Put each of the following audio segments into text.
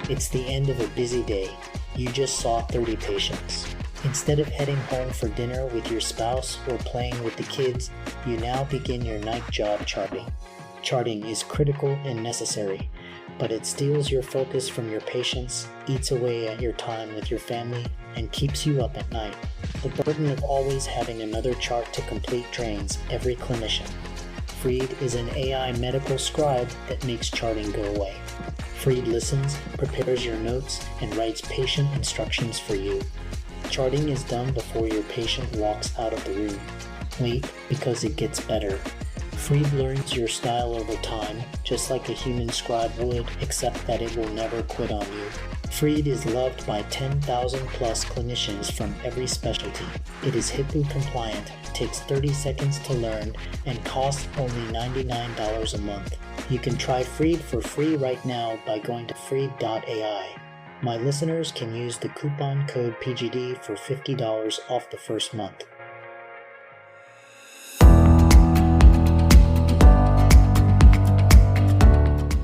It's the end of a busy day. You just saw 30 patients. Instead of heading home for dinner with your spouse or playing with the kids, you now begin your night job charting. Charting is critical and necessary, but it steals your focus from your patients, eats away at your time with your family, and keeps you up at night. The burden of always having another chart to complete drains every clinician. Freed is an AI medical scribe that makes charting go away. Freed listens, prepares your notes, and writes patient instructions for you. Charting is done before your patient walks out of the room. Wait, because it gets better. Freed learns your style over time, just like a human scribe would, except that it will never quit on you. Freed is loved by 10,000 plus clinicians from every specialty. It is HIPAA compliant, takes 30 seconds to learn, and costs only $99 a month. You can try Freed for free right now by going to freed.ai. My listeners can use the coupon code PGD for $50 off the first month.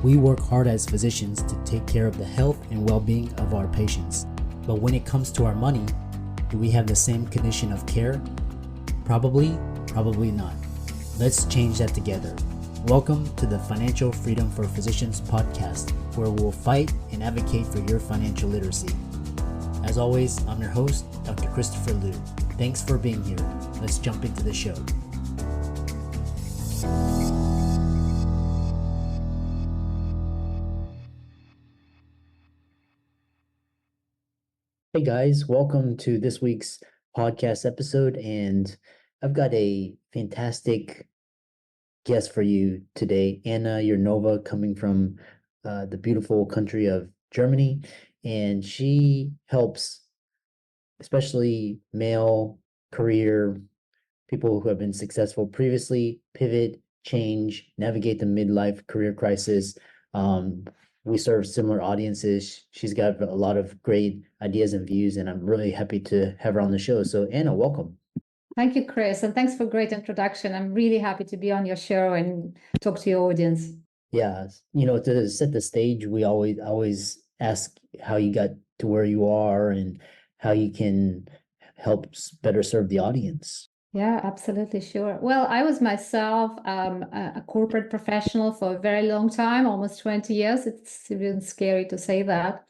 We work hard as physicians to take care of the health and well-being of our patients. But when it comes to our money, do we have the same condition of care? Probably not. Let's change that together. Welcome to the Financial Freedom for Physicians podcast, where we'll fight and advocate for your financial literacy. As always, I'm your host, Dr. Christopher Liu. Thanks for being here. Let's jump into the show. Hey guys, welcome to this week's podcast episode, and I've got a fantastic guest for you today, Anna Urnova, coming from the beautiful country of Germany, and she helps especially male career people who have been successful previously pivot, change, navigate the midlife career crisis. We serve similar audiences. She's got a lot of great ideas and views, and I'm really happy to have her on the show. So Anna, welcome. Thank you, Chris, and thanks for a great introduction. I'm really happy to be on your show and talk to your audience. Yeah, to set the stage, we always ask how you got to where you are and how you can help better serve the audience. Yeah, absolutely, sure. Well, I was myself a corporate professional for a very long time, almost 20 years. It's even scary to say that.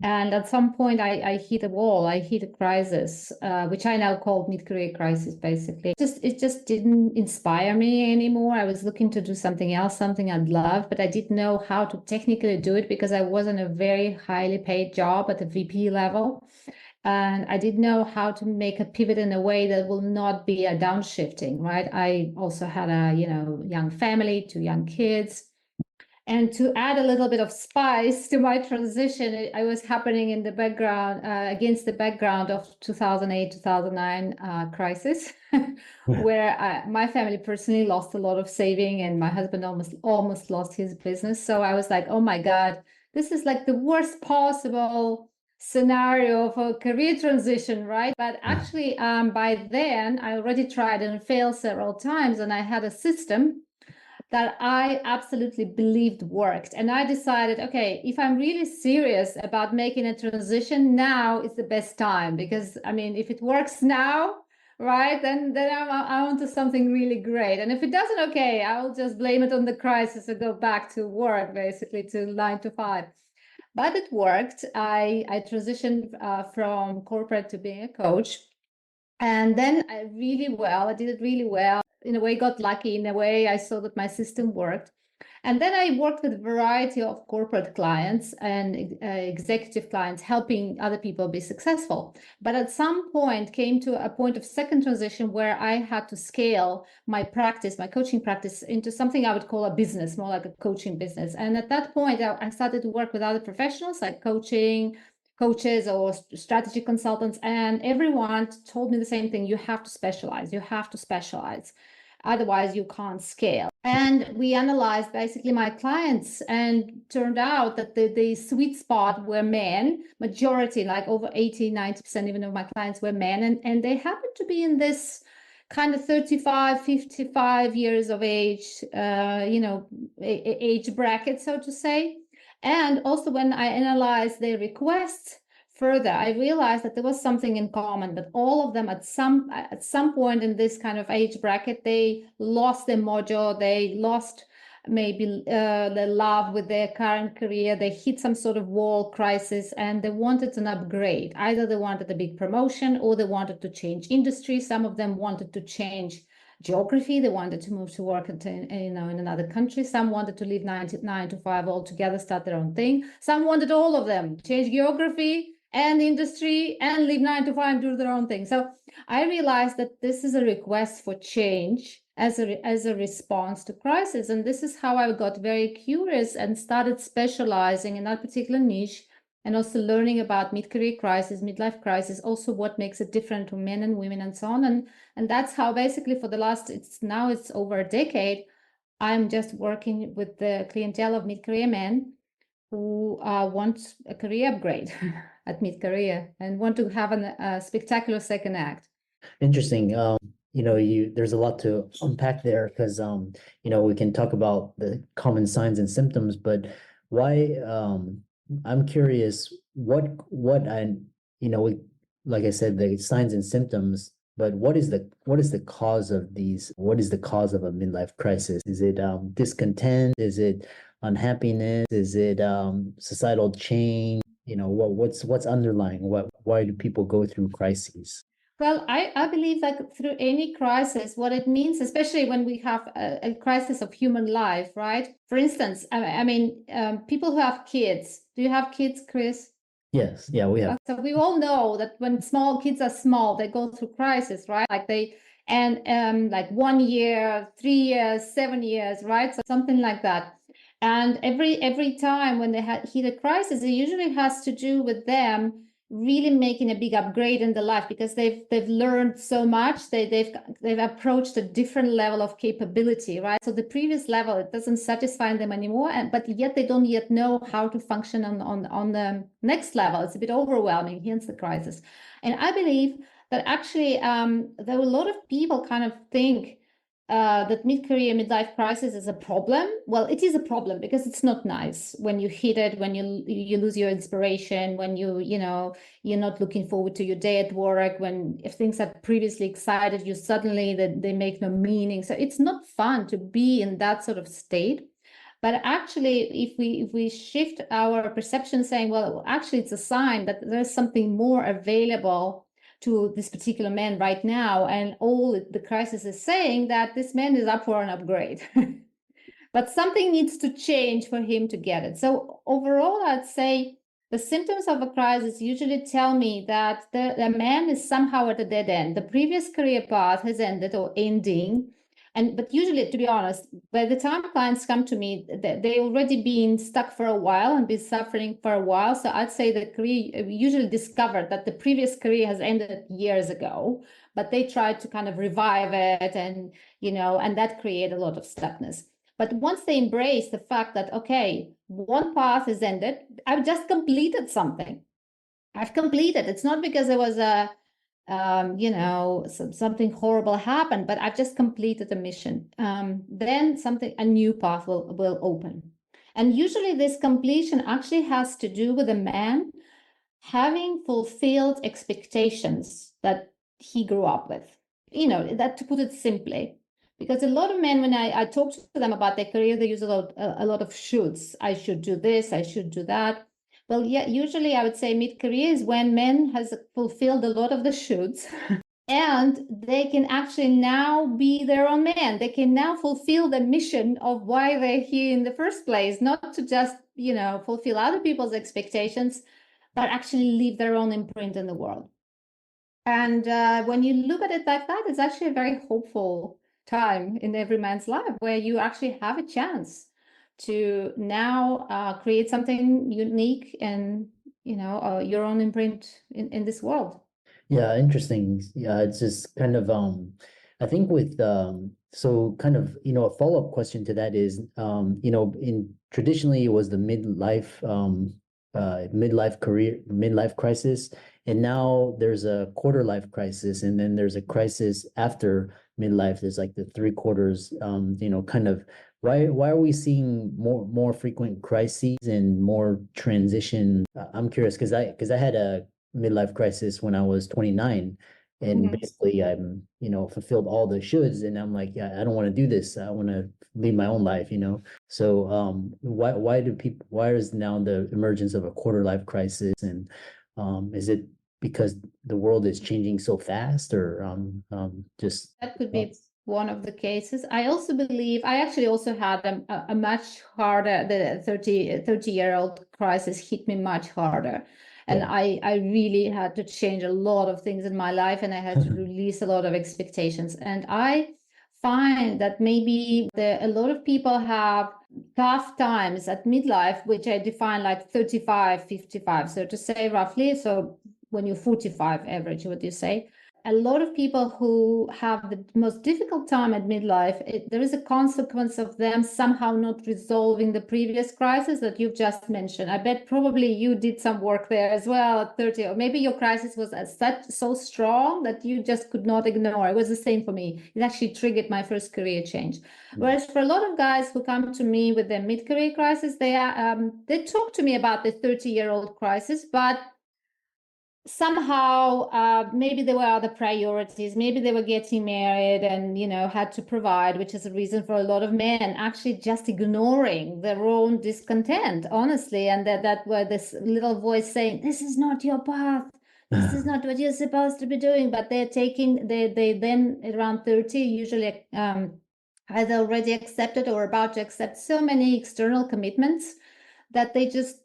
And at some point, I hit a wall. I hit a crisis, which I now call mid-career crisis, basically. It just didn't inspire me anymore. I was looking to do something else, something I'd love, but I didn't know how to technically do it because I was in a very highly paid job at the VP level. And I didn't know how to make a pivot in a way that will not be a downshifting, right? I also had a, young family, 2 young kids. And to add a little bit of spice to my transition, I was happening in the background, against the background of 2008, 2009 crisis, where my family personally lost a lot of saving, and my husband almost lost his business. So I was like, oh my God, this is like the worst possible scenario for career transition, right? But actually, by then, I already tried and failed several times, and I had a system that I absolutely believed worked. And I decided, okay, if I'm really serious about making a transition, now is the best time. Because, if it works now, right, then I'm on to something really great. And if it doesn't, okay, I'll just blame it on the crisis and go back to work, basically to 9 to 5. But it worked. I transitioned from corporate to being a coach. And then I did it really well. In a way, got lucky. In a way, I saw that my system worked. And then I worked with a variety of corporate clients and executive clients, helping other people be successful. But at some point, came to a point of second transition where I had to scale my practice, my coaching practice, into something I would call a business, more like a coaching business. And at that point, I started to work with other professionals like coaches or strategy consultants, and everyone told me the same thing: you have to specialize, otherwise you can't scale. And we analyzed basically my clients, and turned out that the sweet spot were men, majority, like over 80-90% even of my clients were men, and they happened to be in this kind of 35, 55 years of age, age bracket, so to say. And also when I analyzed their requests further, I realized that there was something in common, that all of them at some point in this kind of age bracket, they lost their mojo, they lost maybe the love with their current career, they hit some sort of wall crisis, and they wanted an upgrade. Either they wanted a big promotion or they wanted to change industry. Some of them wanted to change geography. They wanted to move to work in another country. Some wanted to leave 9 to 5 altogether, start their own thing. Some wanted all of them, change geography and industry and leave 9 to 5 and do their own thing. So I realized that this is a request for change as a response to crisis. And this is how I got very curious and started specializing in that particular niche, and also learning about mid-career crisis, midlife crisis, also what makes it different to men and women and so on. And that's how basically for the last, it's over a decade, I'm just working with the clientele of mid-career men who want a career upgrade at mid-career and want to have a spectacular second act. Interesting. There's a lot to unpack there because we can talk about the common signs and symptoms, but why I'm curious like I said, the signs and symptoms, but what is the cause of these? What is the cause of a midlife crisis? Is it discontent? Is it unhappiness? Is it societal change? What's underlying? Why do people go through crises? Well, I believe that through any crisis, what it means, especially when we have a crisis of human life, right? For instance, people who have kids. Do you have kids, Chris? Yes, yeah, we have. So we all know that when small kids are small, they go through crisis, right? Like 1 year, 3 years, 7 years, right? So something like that. And every time when they hit a crisis, it usually has to do with them really making a big upgrade in their life, because they've learned so much. They've approached a different level of capability, right? So the previous level, it doesn't satisfy them anymore, but yet they don't yet know how to function on the next level. It's a bit overwhelming, hence the crisis. And I believe that actually there are a lot of people kind of think that mid-career midlife crisis is a problem. Well, it is a problem because it's not nice when you hit it, when you lose your inspiration, when you're not looking forward to your day at work, when if things that previously excited you, suddenly they make no meaning. So it's not fun to be in that sort of state. But actually, if we shift our perception, saying, well, actually it's a sign that there's something more available to this particular man right now, and all the crisis is saying that this man is up for an upgrade. But something needs to change for him to get it. So overall, I'd say the symptoms of a crisis usually tell me that the man is somehow at a dead end. The previous career path has ended or ending. But usually, to be honest, by the time clients come to me, they already been stuck for a while and been suffering for a while. So I'd say the career usually discovered that the previous career has ended years ago, but they tried to kind of revive it, and that created a lot of stuckness. But once they embrace the fact that, okay, one path is ended, I've just completed something. I've completed. It's not because there was something horrible happened, but I've just completed a mission. Then a new path will open. And usually this completion actually has to do with a man having fulfilled expectations that he grew up with. That, to put it simply. Because a lot of men, when I talk to them about their career, they use a lot of shoulds. I should do this, I should do that. Well, yeah, usually I would say mid-career is when men has fulfilled a lot of the shoulds and they can actually now be their own man. They can now fulfill the mission of why they're here in the first place, not to just, fulfill other people's expectations, but actually leave their own imprint in the world. And when you look at it like that, it's actually a very hopeful time in every man's life where you actually have a chance to now create something unique and your own imprint in this world. Yeah, interesting. Yeah, it's just kind of I think with so kind of a follow-up question to that is in traditionally it was the midlife crisis, and now there's a quarter life crisis, and then there's a crisis after midlife. There's like the 3/4 kind of why are we seeing more frequent crises and more transition? I'm curious because I had a midlife crisis when I was 29, and Mhm. basically I'm, fulfilled all the shoulds, and I'm like, yeah, I don't want to do this. I want to lead my own life, So why is now the emergence of a quarter life crisis, and is it because the world is changing so fast, or just That could be thoughts? one of the cases. I also believe I actually also had a much harder, the 30-year-old crisis hit me much harder. And Yeah. I really had to change a lot of things in my life, and I had to release a lot of expectations. And I find that maybe a lot of people have tough times at midlife, which I define like 35, 55. So to say roughly, so when you're 45 average, what do you say? A lot of people who have the most difficult time at midlife, there is a consequence of them somehow not resolving the previous crisis that you've just mentioned. I bet probably you did some work there as well at 30, or maybe your crisis was so strong that you just could not ignore. It was the same for me. It actually triggered my first career change. Whereas for a lot of guys who come to me with their mid-career crisis, they talk to me about the 30-year-old crisis, but somehow maybe there were other priorities, maybe they were getting married and had to provide, which is a reason for a lot of men actually just ignoring their own discontent, honestly, and that were this little voice saying, this is not your path, this is not what you're supposed to be doing. But they then around 30 usually either already accepted or about to accept so many external commitments that they just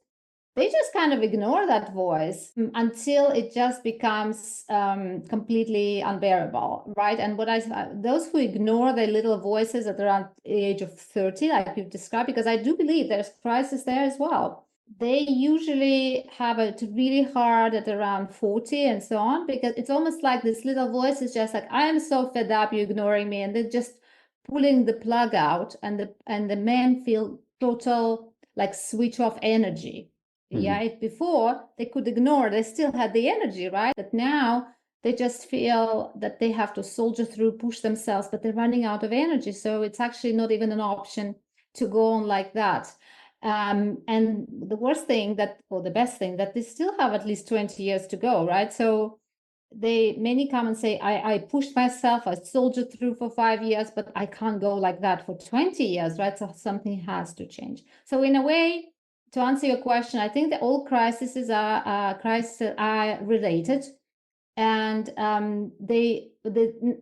kind of ignore that voice until it just becomes completely unbearable, right? And those who ignore their little voices at around the age of 30, like you've described, because I do believe there's crisis there as well, they usually have it really hard at around 40 and so on, because it's almost like this little voice is just like, I am so fed up, you're ignoring me, and they're just pulling the plug out, and the men feel total like switch off energy. Yeah, if before they could ignore, they still had the energy, right? But now they just feel that they have to soldier through, push themselves, but they're running out of energy. So it's actually not even an option to go on like that. And the worst thing or the best thing, that they still have at least 20 years to go, right? So many come and say, I pushed myself, I soldiered through for 5 years, but I can't go like that for 20 years, right? So something has to change. So in a way, to answer your question, I think that all crises are related, and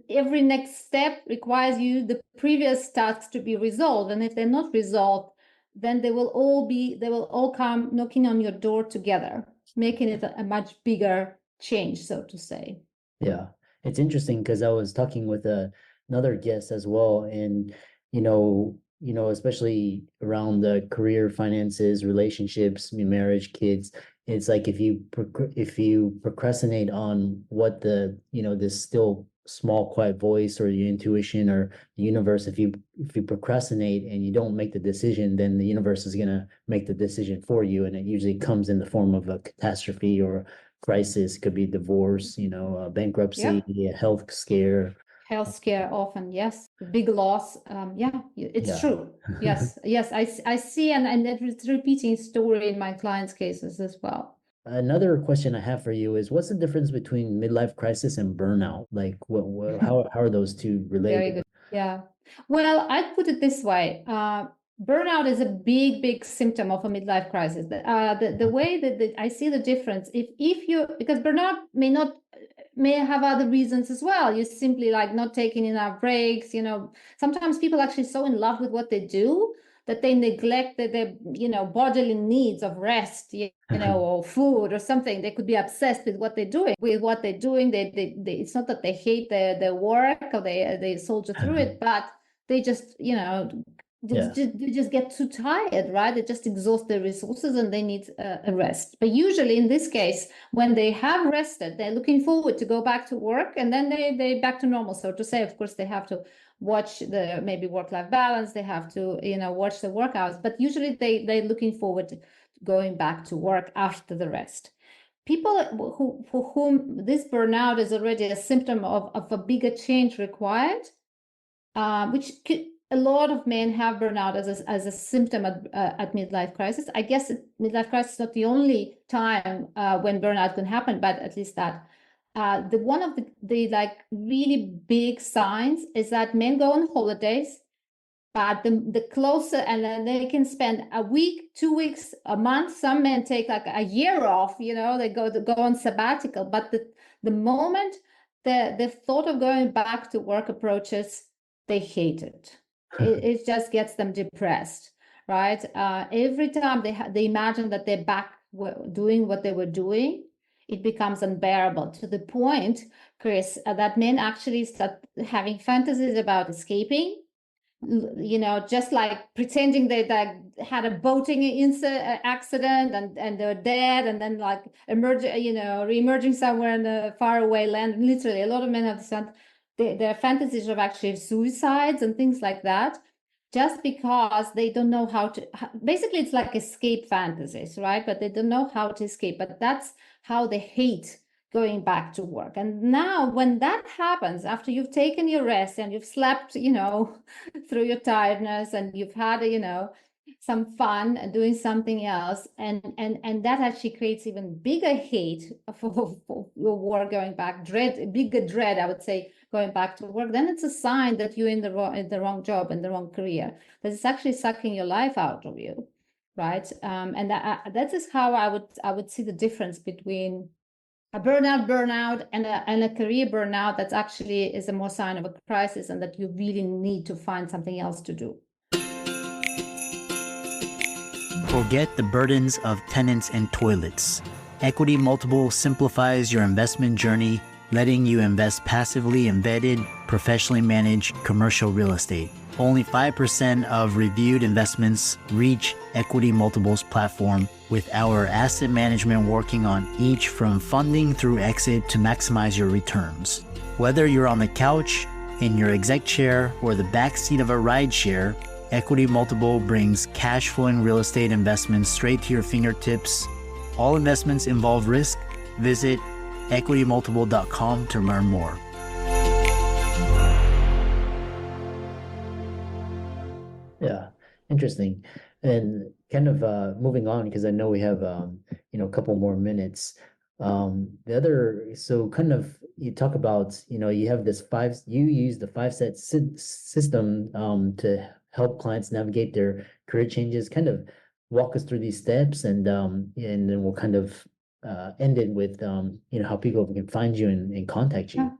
every next step requires the previous tasks to be resolved. And if they're not resolved, then they will all come knocking on your door together, making it a much bigger change, so to say. Yeah, it's interesting because I was talking with another guest as well, and especially around the career, finances, relationships, marriage, kids. It's like if you procrastinate on what this still small quiet voice or your intuition or the universe, if you procrastinate and you don't make the decision, then the universe is gonna make the decision for you, and it usually comes in the form of a catastrophe or crisis. Could be divorce, bankruptcy, Yep. a health scare. Healthcare often, yes, big loss. Yeah, it's Yeah. true. Yes, yes, I see, and it's a repeating story in my clients' cases as well. Another question I have for you is, what's the difference between midlife crisis and burnout? Like, how are those two Very related? good. Yeah. Well, I'd put it this way. Burnout is a big symptom of a midlife crisis. The way that I see the difference, if you, because burnout may have other reasons as well. You're simply like not taking enough breaks. Sometimes people are actually so in love with what they do that they neglect their bodily needs of rest, or food or something. They could be obsessed with what they're doing. It's not that they hate their work or they soldier through it, but they just Yeah. they just get too tired, right? They just exhaust their resources and they need a rest. But usually in this case, when they have rested, they're looking forward to go back to work, and then they back to normal, so to say. Of course, they have to watch the maybe work-life balance, they have to watch the workouts, but usually they're looking forward to going back to work after the rest. People for whom this burnout is already a symptom of a bigger change required, which a lot of men have burnout as a symptom at midlife crisis. I guess midlife crisis is not the only time when burnout can happen, but at least that. The one of the like really big signs is that men go on holidays, but the closer, and then they can spend a week, 2 weeks, a month. Some men take like a year off, they go on sabbatical. But the moment the thought of going back to work approaches, they hate it. It just gets them depressed, right? Every time they imagine that they're back doing what they were doing, it becomes unbearable, to the point, Chris, that men actually start having fantasies about escaping, just like pretending they had a boating accident and they're dead, and then like re-emerging somewhere in the faraway land. Literally, a lot of men have their fantasies of actually suicides and things like that, just because they don't know how to. Basically, it's like escape fantasies, right? But they don't know how to escape. But that's how they hate going back to work. And now when that happens, after you've taken your rest and you've slept, through your tiredness, and you've had, some fun doing something else, and that actually creates even bigger hate for your work going back, bigger dread, I would say, going back to work, then it's a sign that you're in the wrong job, in the wrong career, that it's actually sucking your life out of you, right? And that is how I would see the difference between a burnout and a career burnout that actually is a more sign of a crisis, and that you really need to find something else to do. Forget the burdens of tenants and toilets. Equity Multiple simplifies your investment journey, letting you invest passively embedded, professionally managed commercial real estate. Only 5% of reviewed investments reach Equity Multiple's platform, with our asset management working on each from funding through exit to maximize your returns. Whether you're on the couch, in your exec chair, or the backseat of a rideshare, Equity Multiple brings cash flowing real estate investments straight to your fingertips. All investments involve risk. Visit equitymultiple.com to learn more. Yeah, interesting. And kind of moving on, because I know we have a couple more minutes. So kind of you talk about, you have you use the 5-step system to help clients navigate their career changes. Kind of walk us through these steps, and then we'll kind of end it with how people can find you and contact you.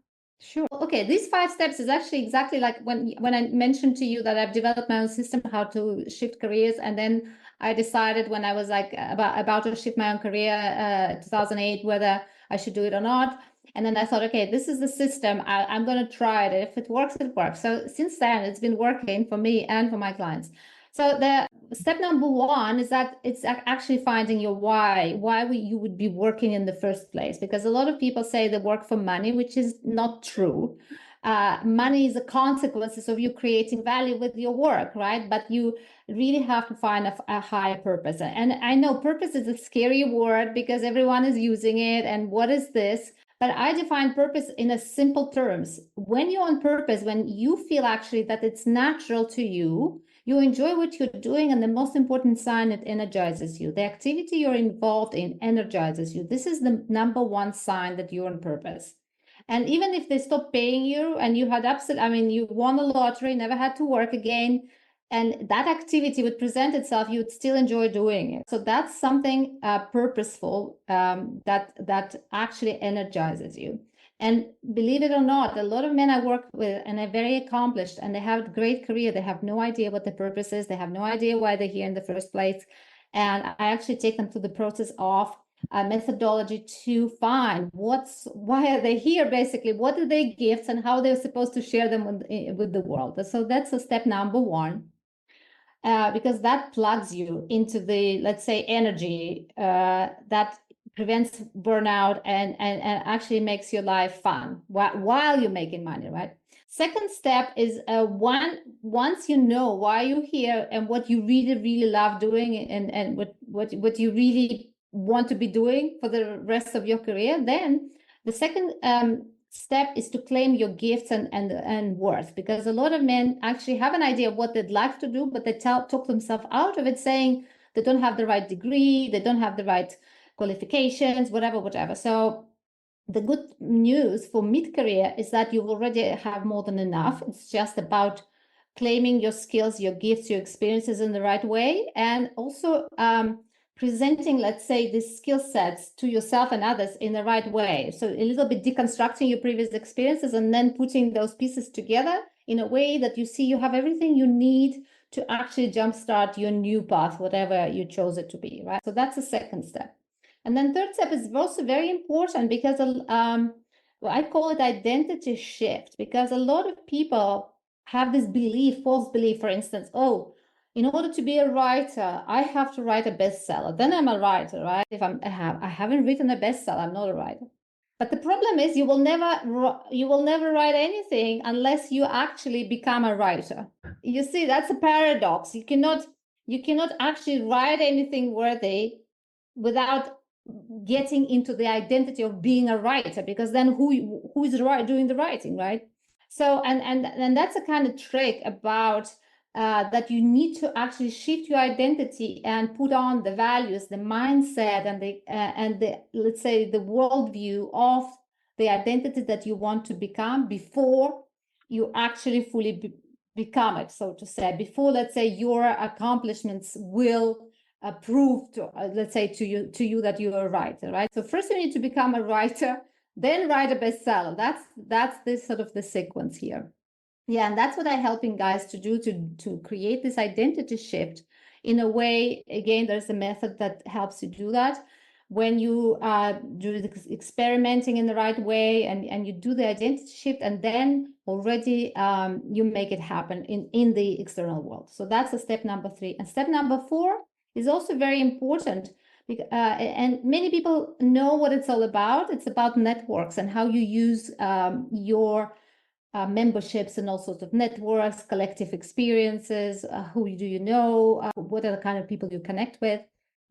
Sure. Okay, these 5 steps is actually exactly like when I mentioned to you that I've developed my own system how to shift careers, and then I decided when I was like about to shift my own career, 2008, whether I should do it or not. And then I thought, okay, this is the system. I'm going to try it. If it works, it works. So since then, it's been working for me and for my clients. So the step number 1 is that it's actually finding your why you would be working in the first place. Because a lot of people say they work for money, which is not true. Money is a consequence of you creating value with your work, right? But you really have to find a higher purpose. And I know purpose is a scary word because everyone is using it. And what is this? But I define purpose in a simple terms. When you're on purpose, when you feel actually that it's natural to you, you enjoy what you're doing, and the most important sign, it energizes you. The activity you're involved in energizes you. This is the number 1 sign that you're on purpose. And even if they stop paying you and you had you won the lottery, never had to work again, and that activity would present itself, you would still enjoy doing it. So that's something purposeful that actually energizes you. And believe it or not, a lot of men I work with and are very accomplished, and they have a great career. They have no idea what the purpose is. They have no idea why they're here in the first place. And I actually take them through the process of a methodology to find why are they here, basically, what are their gifts, and how they're supposed to share them with the world. So that's a step number 1. Because that plugs you into the, let's say, energy that prevents burnout and actually makes your life fun while you're making money, right? Second step is once you know why you're here and what you really, really love doing, and what you really want to be doing for the rest of your career, then the second step is to claim your gifts and worth, because a lot of men actually have an idea of what they'd like to do, but they talk themselves out of it, saying they don't have the right degree, they don't have the right qualifications, whatever. So the good news for mid-career is that you already have more than enough. It's just about claiming your skills, your gifts, your experiences in the right way, and also presenting, let's say, these skill sets to yourself and others in the right way. So a little bit deconstructing your previous experiences and then putting those pieces together in a way that you see you have everything you need to actually jumpstart your new path, whatever you chose it to be, right? So that's the second step. And then third step is also very important because well, I call it identity shift, because a lot of people have this belief, false belief, for instance, oh, in order to be a writer, I have to write a bestseller. Then I'm a writer, right? If I haven't written a bestseller, I'm not a writer. But the problem is you will never write anything unless you actually become a writer. You see, that's a paradox. You cannot actually write anything worthy without getting into the identity of being a writer, because then who is doing the writing, right? So and that's a kind of trick about that you need to actually shift your identity and put on the values, the mindset, and the let's say the worldview of the identity that you want to become before you actually fully become it, so to say, before, let's say, your accomplishments will prove to, let's say, to you that you're a writer, right? So first you need to become a writer, then write a bestseller. That's this sort of the sequence here. Yeah, and that's what I'm helping guys to do, to create this identity shift in a way. Again, there's a method that helps you do that. When you do the experimenting in the right way and you do the identity shift, and then already you make it happen in the external world. So that's the step number 3. And step number 4 is also very important. And many people know what it's all about. It's about networks and how you use your memberships and all sorts of networks, collective experiences, who do you know, what are the kind of people you connect with.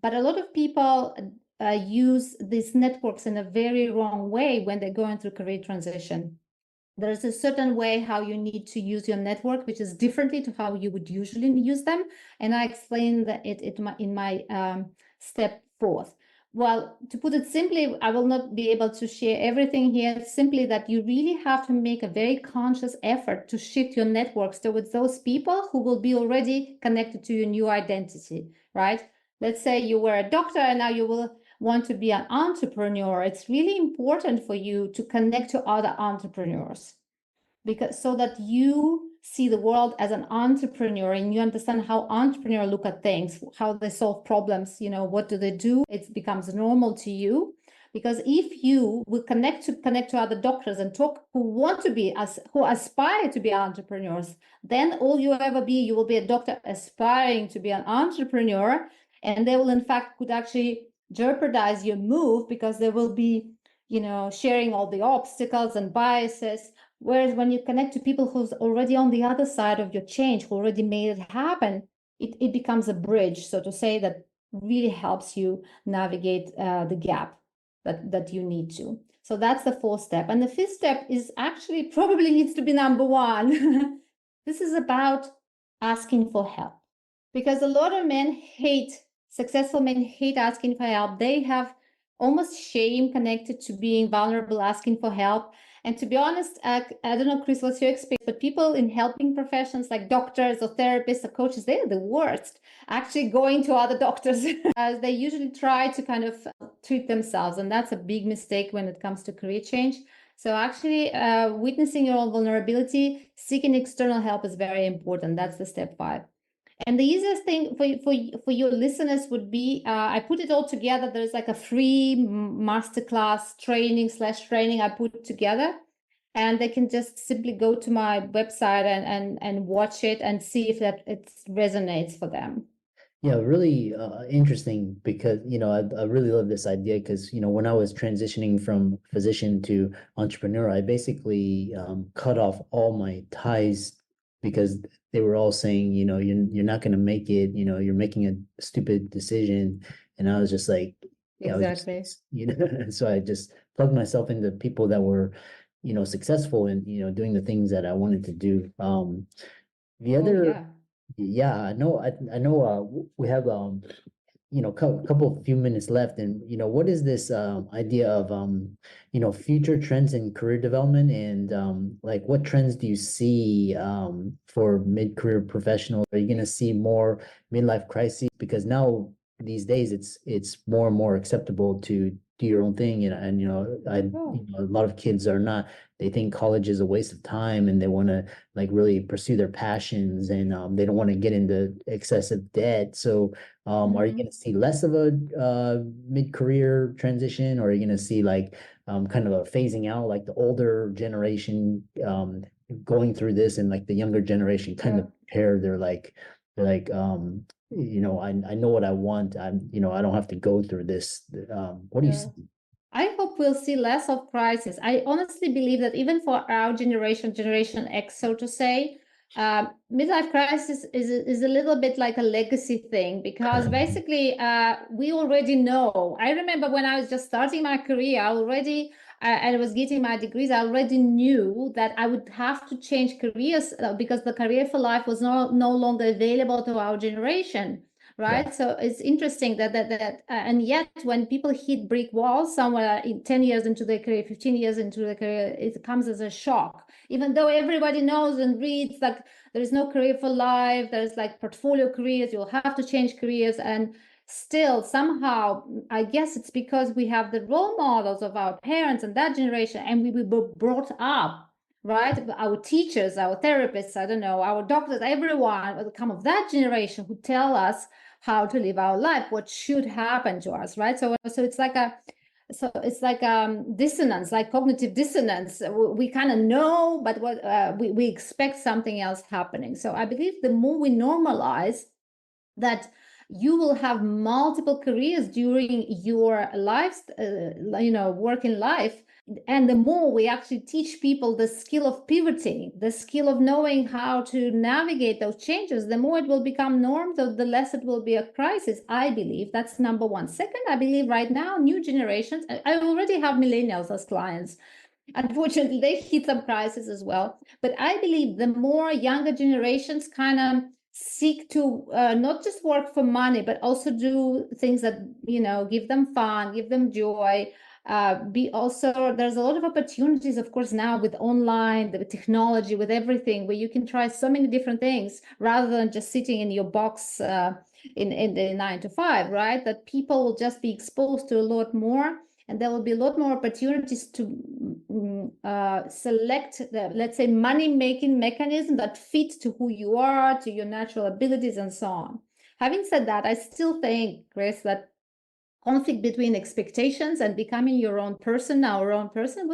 But a lot of people use these networks in a very wrong way when they're going through career transition. There's a certain way how you need to use your network, which is differently to how you would usually use them. And I explained that in my step 4. Well, to put it simply, I will not be able to share everything here, simply that you really have to make a very conscious effort to shift your networks towards those people who will be already connected to your new identity, right? Let's say you were a doctor and now you will want to be an entrepreneur. It's really important for you to connect to other entrepreneurs, because so that you see the world as an entrepreneur and you understand how entrepreneurs look at things, how they solve problems, what do they do? It becomes normal to you. Because if you will connect to other doctors and talk who aspire to be entrepreneurs, then all you ever be, you will be a doctor aspiring to be an entrepreneur, and they will in fact could actually jeopardize your move, because they will be, sharing all the obstacles and biases. Whereas when you connect to people who's already on the other side of your change, who already made it happen, it becomes a bridge, so to say, that really helps you navigate the gap that you need to. So that's the 4th step. And the 5th step is actually probably needs to be number 1. This is about asking for help, because a lot of successful men hate asking for help. They have almost shame connected to being vulnerable, asking for help. And to be honest, I don't know, Chris, what's your experience, but people in helping professions like doctors or therapists or coaches, they're the worst actually going to other doctors. As they usually try to kind of treat themselves. And that's a big mistake when it comes to career change. So actually witnessing your own vulnerability, seeking external help is very important. That's the step 5. And the easiest thing for your listeners would be, I put it all together. There's like a free masterclass training I put together, and they can just simply go to my website and watch it and see if it resonates for them. Yeah, really interesting, because, I really love this idea, because, when I was transitioning from physician to entrepreneur, I basically cut off all my ties, because they were all saying, you're not going to make it, you're making a stupid decision. And I was just like, Exactly. so I just plugged myself into people that were successful in, doing the things that I wanted to do. The Oh other, yeah. yeah, I know, we have, couple few minutes left, and what is this idea of future trends in career development, and like what trends do you see for mid-career professionals? Are you going to see more midlife crises? Because now these days it's more and more acceptable to do your own thing, and Oh. a lot of kids are not, they think college is a waste of time, and they want to like really pursue their passions, and they don't want to get into excessive debt. So are you going to see less of a mid-career transition, or are you going to see like kind of a phasing out, like the older generation going through this, and like the younger generation kind Yeah. of prepare they're like I know what I want. I don't have to go through this. What do you Yeah. see? I hope we'll see less of crisis. I honestly believe that even for our generation, Generation X, so to say, midlife crisis is a little bit like a legacy thing, because basically we already know. I remember when I was just starting my career, I was getting my degrees. I already knew that I would have to change careers because the career for life was no longer available to our generation. Yeah. Right. So it's interesting and yet when people hit brick walls somewhere in 10 years into their career, 15 years into their career, it comes as a shock, even though everybody knows and reads like there is no career for life. There's like portfolio careers. You'll have to change careers. And still somehow, I guess it's because we have the role models of our parents and that generation, and we were brought up, right? Our teachers, our therapists, I don't know, our doctors, everyone will come of that generation who tell us how to live our life, what should happen to us, right? So it's like dissonance, like cognitive dissonance. We kind of know, but what we expect something else happening. So I believe the more we normalize that you will have multiple careers during your life, working life. And the more we actually teach people the skill of pivoting, the skill of knowing how to navigate those changes, the more it will become norm, so the less it will be a crisis. I believe that's number one. Second, I believe right now, new generations, I already have millennials as clients. Unfortunately, they hit some crisis as well. But I believe the more younger generations kind of seek to not just work for money, but also do things that, give them fun, give them joy. There's a lot of opportunities, of course, now with online, the technology, with everything, where you can try so many different things rather than just sitting in your box in the 9 to 5, right? That people will just be exposed to a lot more. And there will be a lot more opportunities to select the, let's say, money-making mechanism that fits to who you are, to your natural abilities, and so on. Having said that, I still think, Chris, that conflict between expectations and becoming your own person, our own person,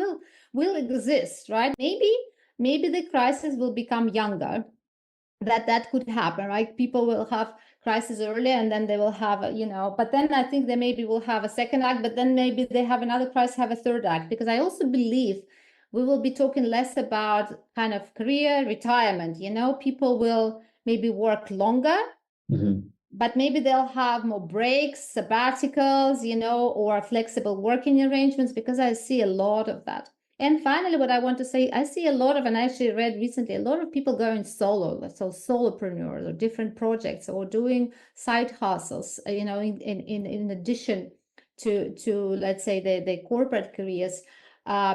will exist, right? Maybe the crisis will become younger. That could happen, right? People will have crisis earlier, and then they will have but then I think they maybe will have a second act, but then maybe they have another crisis, have a third act, because I also believe we will be talking less about kind of career retirement. People will maybe work longer, but maybe they'll have more breaks, sabbaticals, or flexible working arrangements, because I see a lot of that. And finally, what I want to say, I see a lot of, and I actually read recently, a lot of people going solo, so solopreneurs or different projects, or doing side hustles, in addition to let's say the corporate careers,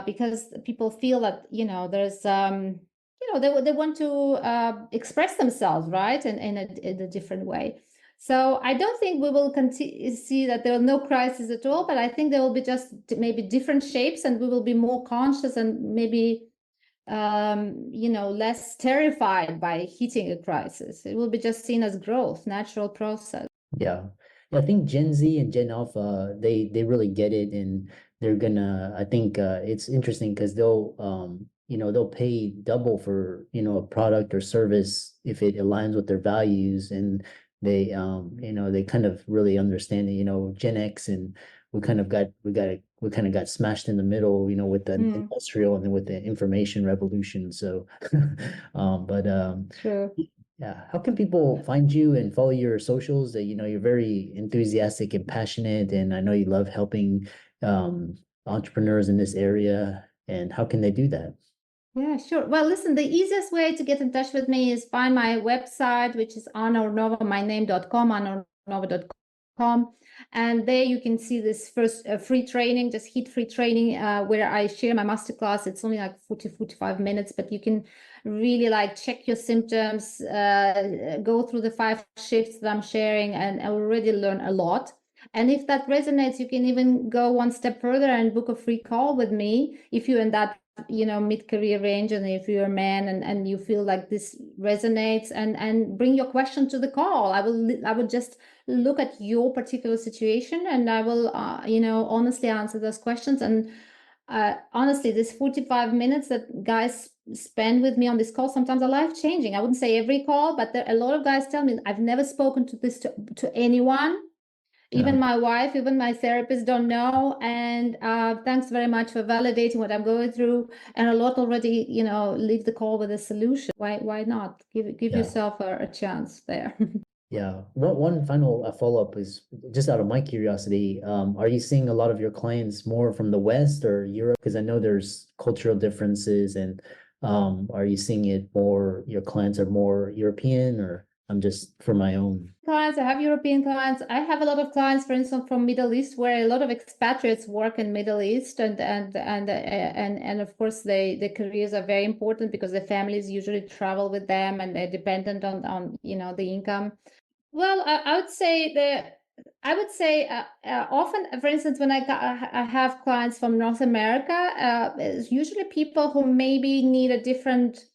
because people feel that there's they want to express themselves, right, in a different way. So I don't think we will see that there are no crises at all, but I think there will be just maybe different shapes, and we will be more conscious and maybe less terrified by hitting a crisis. It will be just seen as growth, natural process. Yeah. I think Gen Z and Gen Alpha, they really get it, and they're gonna, I think it's interesting because they'll pay double for, a product or service if it aligns with their values, and they kind of really understand it. Gen X, and we kind of got smashed in the middle, with the industrial and then with the information revolution. So but True. yeah. How can people find you and follow your socials? That you're very enthusiastic and passionate, and I know you love helping entrepreneurs in this area. and how can they do that? Yeah, sure. Well, listen, the easiest way to get in touch with me is find my website, which is Urnova, myname.com, urnova.com. And there you can see this first free training, just heat-free training, where I share my masterclass. It's only like 45 minutes, but you can really like check your symptoms, go through the 5 shifts that I'm sharing, and already learn a lot. And if that resonates, you can even go one step further and book a free call with me if you're in that mid-career range, and if you're a man and you feel like this resonates, and bring your question to the call. I will just look at your particular situation, and I will honestly answer those questions. And honestly, this 45 minutes that guys spend with me on this call sometimes are life-changing. I wouldn't say every call, but a lot of guys tell me, I've never spoken to this to anyone. Even my wife, even my therapist don't know. And thanks very much for validating what I'm going through. And a lot already, leave the call with a solution. Why not? Give yourself a chance there. Yeah. One final follow-up is just out of my curiosity. Are you seeing a lot of your clients more from the West or Europe? Because I know there's cultural differences, and are you seeing it more, your clients are more European, or I'm just for my own clients? I have European clients. I have a lot of clients, for instance, from Middle East, where a lot of expatriates work in Middle East, and of course the careers are very important because the families usually travel with them, and they're dependent on the income. Well, I would say often, for instance, when I have clients from North America, it's usually people who maybe need a different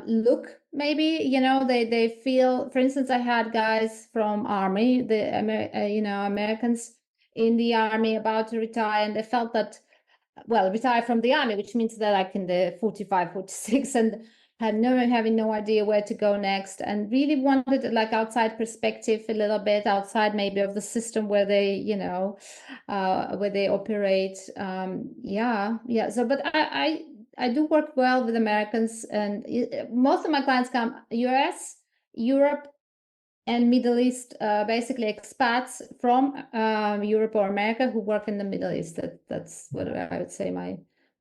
look. Maybe they feel, for instance, I had guys from Army, Americans in the Army about to retire, and they felt that, well, retire from the Army, which means they're like in the 45, 46, and having no idea where to go next, and really wanted like outside perspective, a little bit outside maybe of the system where they where they operate. So but I do work well with Americans, and most of my clients come US, Europe, and Middle East, basically expats from Europe or America who work in the Middle East. That's what I would say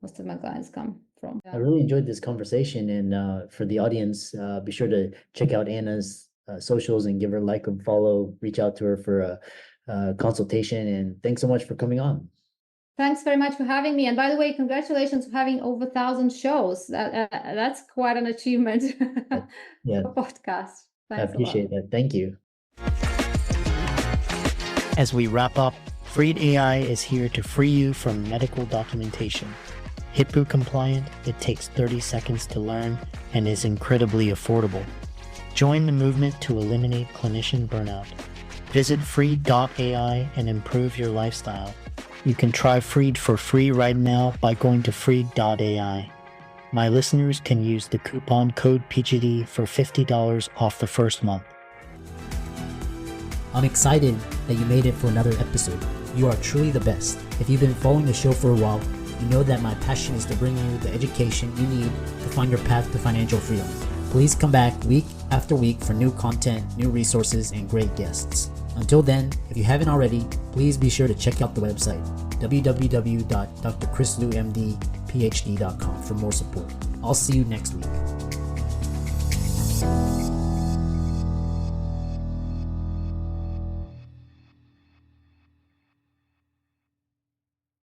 most of my clients come from. I really enjoyed this conversation, and for the audience, be sure to check out Anna's socials and give her a like and follow, reach out to her for a consultation, and thanks so much for coming on. Thanks very much for having me. And by the way, congratulations for having over 1,000 shows. That's quite an achievement. Yeah. For podcast. Thanks I appreciate that. Thank you. As we wrap up, Freed AI is here to free you from medical documentation. HIPAA compliant, it takes 30 seconds to learn and is incredibly affordable. Join the movement to eliminate clinician burnout. Visit freed.ai and improve your lifestyle. You can try Freed for free right now by going to freed.ai. My listeners can use the coupon code PGD for $50 off the first month. I'm excited that you made it for another episode. You are truly the best. If you've been following the show for a while, you know that my passion is to bring you the education you need to find your path to financial freedom. Please come back week after week for new content, new resources, and great guests. Until then, if you haven't already, please be sure to check out the website, www.drchrislewmdphd.com for more support. I'll see you next week.